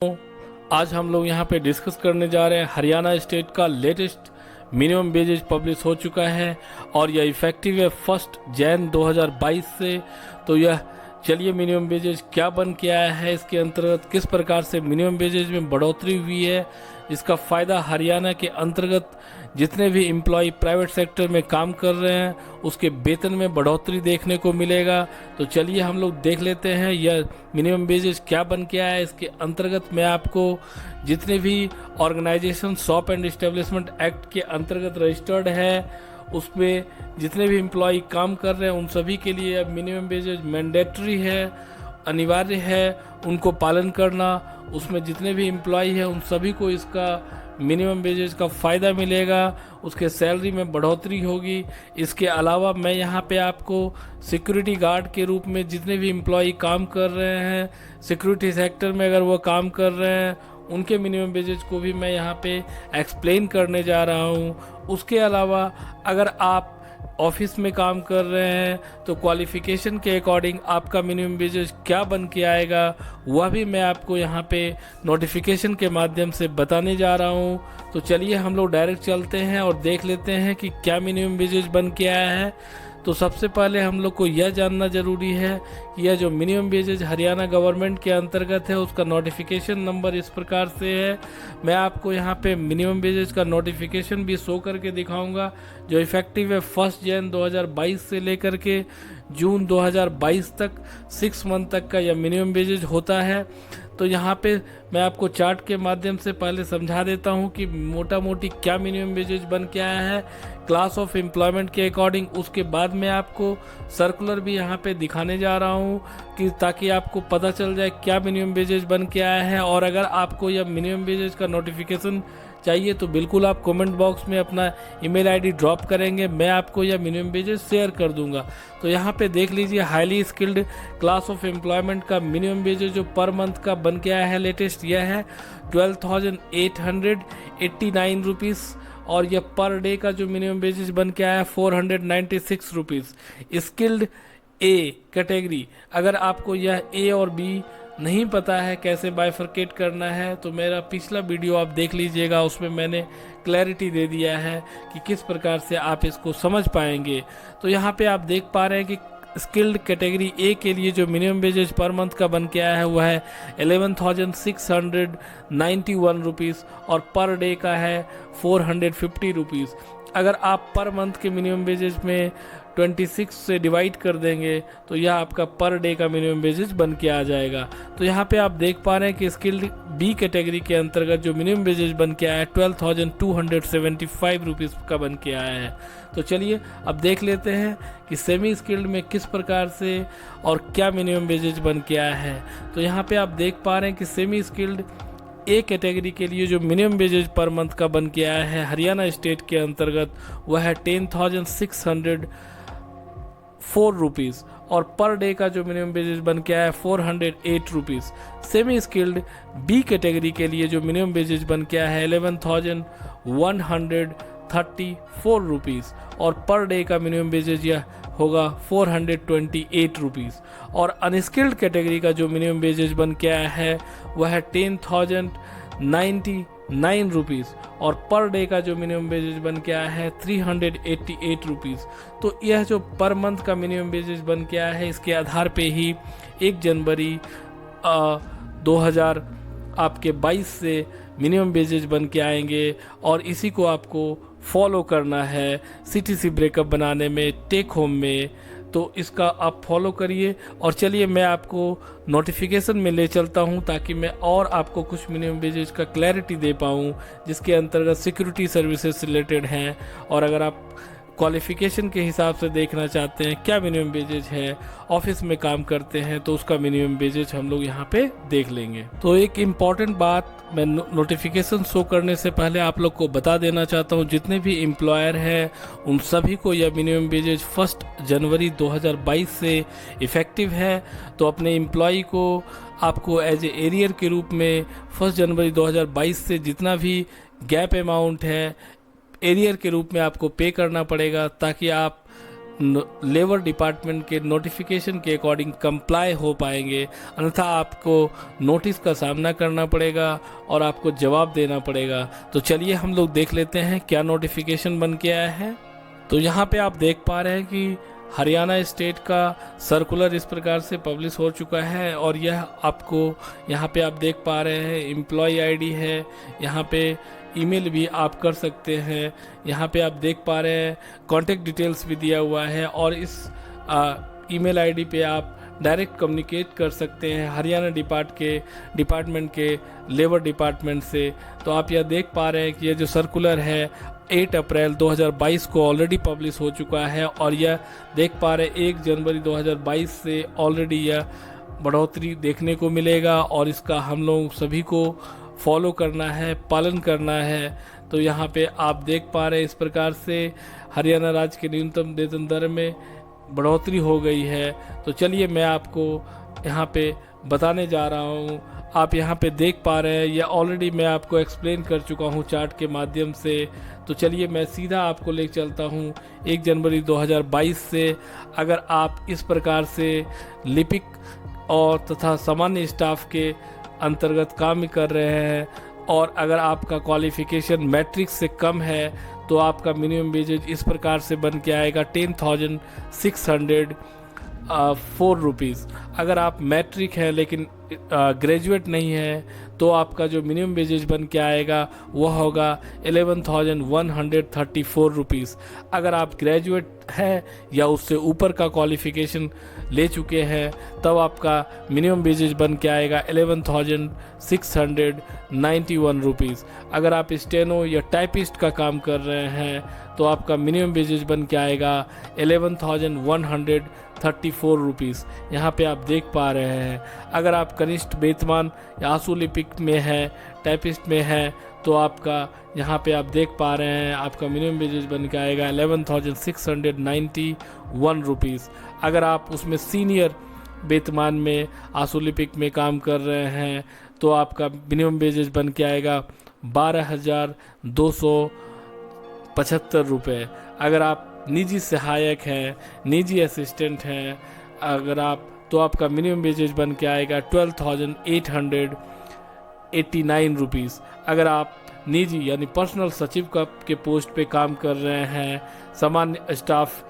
आज हम लोग यहाँ पे डिस्कस करने जा रहे हैं हरियाणा स्टेट का लेटेस्ट मिनिमम वेजेज पब्लिश हो चुका है और यह इफेक्टिव है 1 जनवरी 2022 से। तो यह चलिए मिनिमम वेजेज क्या बन के आया है, इसके अंतर्गत किस प्रकार से मिनिमम वेजेज में बढ़ोतरी हुई है, इसका फ़ायदा हरियाणा के अंतर्गत जितने भी एम्प्लॉय प्राइवेट सेक्टर में काम कर रहे हैं उसके वेतन में बढ़ोतरी देखने को मिलेगा। तो चलिए हम लोग देख लेते हैं यह मिनिमम वेजेज क्या बन के आया है। इसके अंतर्गत मैं आपको जितने भी organisation shop and establishment act के अंतर्गत रजिस्टर्ड है उसमें जितने भी एम्प्लॉय काम कर रहे हैं उन सभी के लिए अब मिनिमम वेजेज मैंडेटरी है, अनिवार्य है उनको पालन करना। उसमें जितने भी एम्प्लॉय हैं उन सभी को इसका मिनिमम वेजेज का फ़ायदा मिलेगा, उसके सैलरी में बढ़ोतरी होगी। इसके अलावा मैं यहाँ पे आपको सिक्योरिटी गार्ड के रूप में जितने भी एम्प्लॉय काम कर रहे हैं सिक्योरिटी सेक्टर में अगर वो काम कर रहे हैं उनके मिनिमम वेजेज को भी मैं यहाँ पे एक्सप्लेन करने जा रहा हूँ। उसके अलावा अगर आप ऑफिस में काम कर रहे हैं तो क्वालिफ़िकेशन के अकॉर्डिंग आपका मिनिमम वेजेज क्या बन के आएगा वह भी मैं आपको यहाँ पे नोटिफिकेशन के माध्यम से बताने जा रहा हूँ। तो चलिए हम लोग डायरेक्ट चलते हैं और देख लेते हैं कि क्या मिनिमम वेजेज बन के आया है। तो सबसे पहले हम लोग को यह जानना ज़रूरी है कि यह जो मिनिमम वेजेज हरियाणा गवर्नमेंट के अंतर्गत है उसका नोटिफिकेशन नंबर इस प्रकार से है। मैं आपको यहाँ पे मिनिमम वेजेज का नोटिफिकेशन भी शो करके दिखाऊंगा जो इफेक्टिव है 1 जनवरी 2022 से लेकर के जून 2022 तक 6 मंथ तक का यह मिनिमम वेजेज होता है। तो यहाँ पे मैं आपको चार्ट के माध्यम से पहले समझा देता हूँ कि मोटा मोटी क्या मिनिमम वेजेज बन के आया है क्लास ऑफ एम्प्लॉयमेंट के अकॉर्डिंग। उसके बाद मैं आपको सर्कुलर भी यहाँ पे दिखाने जा रहा हूँ कि ताकि आपको पता चल जाए क्या मिनिमम वेजेज बन के आया है। और अगर आपको यह मिनिमम वेजेज का नोटिफिकेशन चाहिए तो बिल्कुल आप कमेंट बॉक्स में अपना ईमेल आईडी ड्रॉप करेंगे, मैं आपको यह मिनिमम वेजेज शेयर कर दूंगा। तो यहाँ पे देख लीजिए highly skilled class of employment का मिनिमम वेजेज जो पर मंथ का बन के आया है लेटेस्ट यह है 12,889 रुपीज़ और यह पर डे का जो मिनिमम वेजेज बन के आया है 496 रुपीज़। स्किल्ड ए कैटेगरी, अगर आपको यह ए और बी नहीं पता है कैसे बाइफरकेट करना है तो मेरा पिछला वीडियो आप देख लीजिएगा, उसमें मैंने क्लैरिटी दे दिया है कि किस प्रकार से आप इसको समझ पाएंगे। तो यहाँ पे आप देख पा रहे हैं कि स्किल्ड कैटेगरी ए के लिए जो मिनिमम वेजेज पर मंथ का बन के आया है वह है 11,691 रुपीज़ और पर डे का है 450 रुपीज़। अगर आप पर मंथ के मिनिमम वेजेज में 26 से डिवाइड कर देंगे तो यह आपका पर डे का मिनिमम वेजेज बन के आ जाएगा। तो यहाँ पे आप देख पा रहे हैं कि स्किल्ड बी कैटेगरी के अंतर्गत जो मिनिमम वेजेज बन के आया है 12,275 रुपीज़ का बन के आया है। तो चलिए अब देख लेते हैं कि सेमी स्किल्ड में किस प्रकार से और क्या मिनिमम वेजेज बन के आया है। तो यहाँ पे आप देख पा रहे हैं कि सेमी स्किल्ड ए कैटेगरी के लिए जो मिनिमम वेजेज पर मंथ का बन के आया है हरियाणा स्टेट के अंतर्गत वह है 10,604 रुपीज़ और पर डे का जो मिनिमम वेजेज बन के आया है 408 rupees. Semi skilled B category के लिए जो मिनिमम वेजेज बन के आया है 11,134 रुपीज़ और पर डे का मिनिमम वेजेज यह होगा 428 रुपीज़। और अनस्किल्ड कैटेगरी का जो मिनिमम वेजेज बन के आया है वह है 10,099 रुपीज़ और पर डे का जो मिनिमम वेजेज बन के आया है 388 रुपीज़। तो यह जो पर मंथ का मिनिमम वेजेज बन के आया है इसके आधार पे ही 1 जनवरी 2000 आपके 22 से मिनिमम वेजेज बन के आएंगे और इसी को आपको फॉलो करना है सीटीसी ब्रेकअप बनाने में, टेक होम में। तो इसका आप फॉलो करिए और चलिए मैं आपको नोटिफिकेशन में ले चलता हूं ताकि मैं और आपको कुछ मिनिमम वेजेज का क्लैरिटी दे पाऊं जिसके अंतर्गत सिक्योरिटी सर्विसेज से रिलेटेड हैं। और अगर आप क्वालिफ़िकेशन के हिसाब से देखना चाहते हैं क्या मिनिमम वेजेज है, ऑफिस में काम करते हैं तो उसका मिनिमम वेजेज हम लोग यहाँ पे देख लेंगे। तो एक इम्पॉर्टेंट बात मैं नोटिफिकेशन शो करने से पहले आप लोग को बता देना चाहता हूँ, जितने भी एम्प्लॉयर हैं उन सभी को यह मिनिमम वेजेज 1 जनवरी 2022 से इफ़ेक्टिव है। तो अपने एम्प्लॉय को आपको एज ए एरियर के रूप में 1 जनवरी 2022 से जितना भी गैप अमाउंट है एरियर के रूप में आपको पे करना पड़ेगा ताकि आप लेबर डिपार्टमेंट के नोटिफिकेशन के अकॉर्डिंग कंप्लाई हो पाएंगे, अन्यथा आपको नोटिस का सामना करना पड़ेगा और आपको जवाब देना पड़ेगा। तो चलिए हम लोग देख लेते हैं क्या नोटिफिकेशन बन के आया है। तो यहाँ पे आप देख पा रहे हैं कि हरियाणा स्टेट का सर्कुलर इस प्रकार से पब्लिश हो चुका है और यह आपको यहाँ पे आप देख पा रहे हैं एम्प्लॉय आईडी है, यहाँ पे ईमेल भी आप कर सकते हैं, यहाँ पे आप देख पा रहे हैं कॉन्टेक्ट डिटेल्स भी दिया हुआ है और इस ईमेल आईडी पे आप डायरेक्ट कम्युनिकेट कर सकते हैं हरियाणा डिपार्टमेंट के लेबर डिपार्टमेंट से। तो आप यह देख पा रहे हैं कि यह जो सर्कुलर है 8 अप्रैल 2022 को ऑलरेडी पब्लिश हो चुका है और यह देख पा रहे 1 जनवरी 2022 से ऑलरेडी यह बढ़ोतरी देखने को मिलेगा और इसका हम लोग सभी को फॉलो करना है, पालन करना है। तो यहाँ पे आप देख पा रहे इस प्रकार से हरियाणा राज्य के न्यूनतम वेतन दर में बढ़ोतरी हो गई है। तो चलिए मैं आपको यहाँ पे बताने जा रहा हूँ। आप यहाँ पे देख पा रहे हैं यह ऑलरेडी मैं आपको एक्सप्लेन कर चुका हूँ चार्ट के माध्यम से। तो चलिए मैं सीधा आपको ले चलता हूँ 1 जनवरी 2022 से। अगर आप इस प्रकार से लिपिक और तथा सामान्य स्टाफ के अंतर्गत काम कर रहे हैं और अगर आपका क्वालिफिकेशन मैट्रिक से कम है तो आपका मिनिमम वेजेज इस प्रकार से बन के आएगा 10,604 रुपीज़। अगर आप मैट्रिक हैं लेकिन ग्रेजुएट नहीं है तो आपका जो मिनिमम वेजेज बन के आएगा वह होगा 11,134 रुपीज़। अगर आप ग्रेजुएट हैं या उससे ऊपर का क्वालिफिकेशन ले चुके हैं तब आपका मिनिमम वेजेज बन के आएगा 11,691 रुपीज़। अगर आप स्टेनो या टाइपिस्ट का काम कर रहे हैं तो आपका मिनिमम वेजेज बन के आएगा 11,134 रुपीज़। यहाँ पे आप देख पा रहे हैं। अगर आप कनिष्ठ वेतमान या आंसू लिपिक में है, टाइपिस्ट में है तो आपका यहाँ पे आप देख पा रहे हैं आपका मिनिमम वेजेज बन के आएगा 11,691 रुपीज़। अगर आप उसमें सीनियर वेतमान में आंसू लिपिक में काम कर रहे हैं तो आपका मिनिमम वेजेज बन के आएगा 12,275 रुपये। अगर आप निजी सहायक हैं, निजी असिस्टेंट हैं अगर आप तो आपका मिनिमम वेजेज बन के आएगा 12,889 रुपीज़। अगर आप निजी यानी पर्सनल सचिव के पोस्ट पे काम कर रहे हैं सामान्य स्टाफ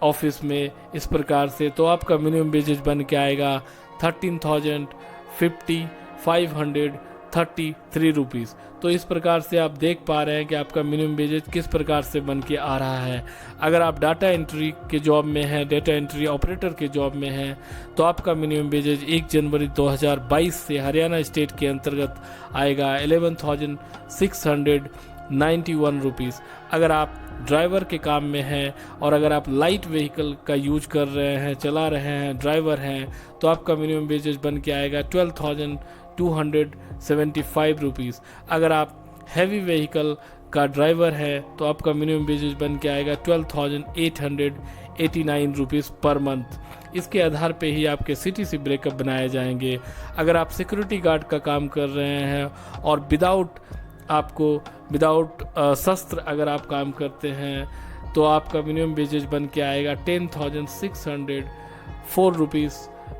ऑफिस में इस प्रकार से तो आपका मिनिमम वेजेज बन के आएगा 13,533 रुपीज़। तो इस प्रकार से आप देख पा रहे हैं कि आपका मिनिमम वेजेज किस प्रकार से बन के आ रहा है। अगर आप डाटा एंट्री के जॉब में हैं, डाटा एंट्री ऑपरेटर के जॉब में हैं तो आपका मिनिमम वेजेज 1 जनवरी 2022 से हरियाणा स्टेट के अंतर्गत आएगा 11,691 रुपीज़। अगर आप ड्राइवर के काम में हैं और अगर आप लाइट व्हीकल का यूज कर रहे हैं, चला रहे हैं, ड्राइवर हैं तो आपका मिनिमम वेजेज बन के आएगा 12,275 रुपीज़। अगर आप हैवी व्हीकल का ड्राइवर है तो आपका मिनिमम वेजेज बन के आएगा 12,889 रुपीज़ पर मंथ। इसके आधार पे ही आपके CTC ब्रेकअप बनाए जाएंगे। अगर आप सिक्योरिटी गार्ड का काम कर रहे हैं और विदाउट शस्त्र अगर आप काम करते हैं तो आपका मिनिमम वेजेज बन के आएगा 10,604 रुपीज़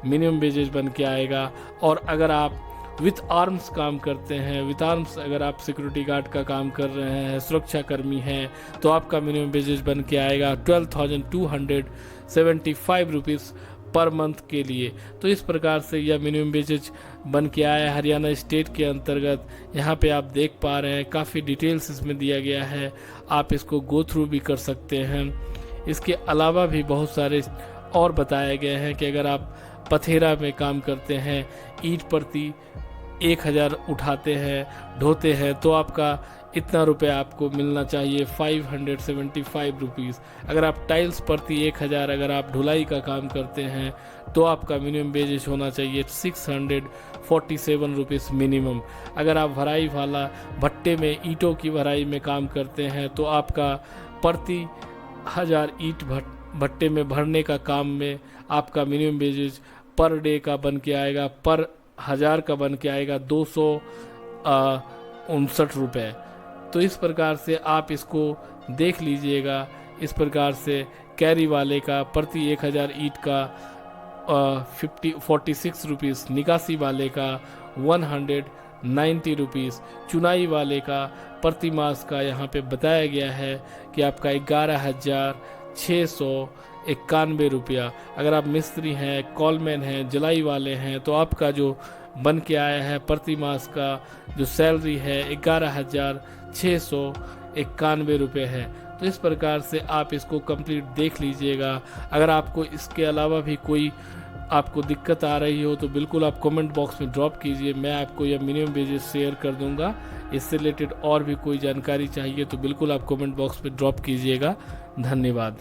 मिनिमम वेजेज बन के आएगा। और अगर आप विथ आर्म्स काम करते हैं, विथ आर्म्स अगर आप सिक्योरिटी गार्ड का काम कर रहे हैं, सुरक्षा कर्मी हैं तो आपका मिनिमम वेजेज बन के आएगा 12,275 रुपीज़ पर मंथ के लिए। तो इस प्रकार से यह मिनिमम वेजेज बन के आया हरियाणा स्टेट के अंतर्गत। यहाँ पे आप देख पा रहे हैं काफ़ी डिटेल्स इसमें दिया गया है, आप इसको गो थ्रू भी कर सकते हैं। इसके अलावा भी बहुत सारे और बताए गए हैं कि अगर आप पथेरा में काम करते हैं, ईंट प्रति 1,000 उठाते हैं, ढोते हैं तो आपका इतना रुपये आपको मिलना चाहिए 575 रुपीज़। अगर आप टाइल्स प्रति 1,000 अगर आप ढुलाई का काम करते हैं तो आपका मिनिमम वेजेज होना चाहिए 647 रुपीज़ मिनिमम। अगर आप भराई वाला भट्टे में ईंटों की भराई में काम करते हैं तो आपका प्रति 1,000 ईंट भट्टे में भरने का काम में आपका मिनिमम वेजेज पर डे का बन के आएगा, पर 1,000 का बन के आएगा 259 रुपये। तो इस प्रकार से आप इसको देख लीजिएगा इस प्रकार से कैरी वाले का प्रति 1000 ईंट का 46 रुपीज़, निकासी वाले का 190 रुपीज़, चुनाई वाले का प्रति मास का यहाँ पे बताया गया है कि आपका 11,691 रुपया। अगर आप मिस्त्री हैं, कॉलमैन हैं, जलाई वाले हैं, तो आपका जो बन के आया है प्रति मास का जो सैलरी है 11,691 रुपये है। तो इस प्रकार से आप इसको कंप्लीट देख लीजिएगा। अगर आपको इसके अलावा भी कोई आपको दिक्कत आ रही हो तो बिल्कुल आप कमेंट बॉक्स में ड्रॉप कीजिए, मैं आपको यह मिनिमम वेजेस शेयर कर दूंगा। इससे रिलेटेड और भी कोई जानकारी चाहिए तो बिल्कुल आप कमेंट बॉक्स में ड्रॉप कीजिएगा। धन्यवाद।